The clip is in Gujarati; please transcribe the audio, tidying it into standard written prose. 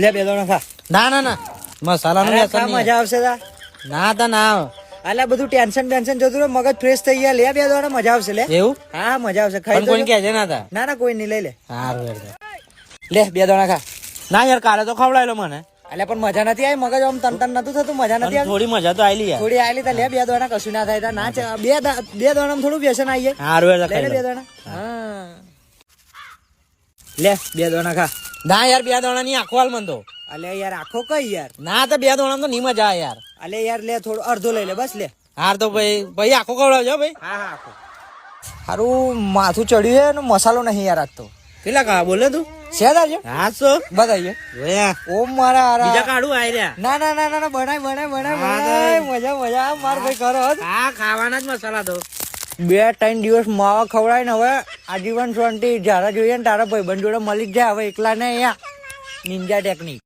લે બે દોણા ખા. ના ના ના મસાલા નું અરે વ્યસન ખા, નહીં. મજા આવશે તા. ના તા ના અલ્યા બધું ટેન્શન જતું રહે, મગજ ફ્રેશ થઈ ગયા. લે બે દોણા મજા આવશે. લે એવું હા મજા આવશે. ખાઈ પણ તો કોઈ જો. કહેજે ના તા. ના ના કોઈ નહીં, લઈ લે. સારું હેડ. લે બે દોણા ખા. ના યાર કાલે તો ખવડાયેલો મને અલ્યા પણ મજા નથી આવી, મગજ આમ તન નતું થતું, મજા નથી પણ આવી. થોડી મજા તો આયલી યાર. થોડી આયેલી તા. લે બે દોણા કશું ના થાય તા. ના બે દોણા થોડું વ્યસન આવી જાય. સારું હેડ લે ખાઈ બે લો. દોણા. હા લે બે દોણા ખા. ના યાર બે દાણા ની આખો હાલ મન તો. અલ્યા યાર આખો કઈ યાર. ના તો બે દાણા તો નહીં મજા આવે યાર. અલે યાર લે થોડો અડધો લઈ લે બસ. લે હાર તો ભાઈ આખો ખવડાવજો ભાઈ. હા હા આખો. સારું માથું ચડ્યું છે ને મસાલો નહીં યાર આજ તો. પેલા કા બોલે તું છે તારજો હા સો બતાવીએ. જોયા ઓમ મારા હારા. બીજા કાઢું આઈ રહ્યા. ના ના ના ના બનાય હા, મજા માર ભાઈ કરો. હા ખાવાના જ મસાલા તો. 2-3 દિવસ માવા ખવડાય ને હવે આજીવન શાંતિ. જયારે જોઈએ ને તારા ભાઈબંધ જોડે મળી જ જાય. હવે એકલા ને અહીંયા નિંજા ટેકનિક.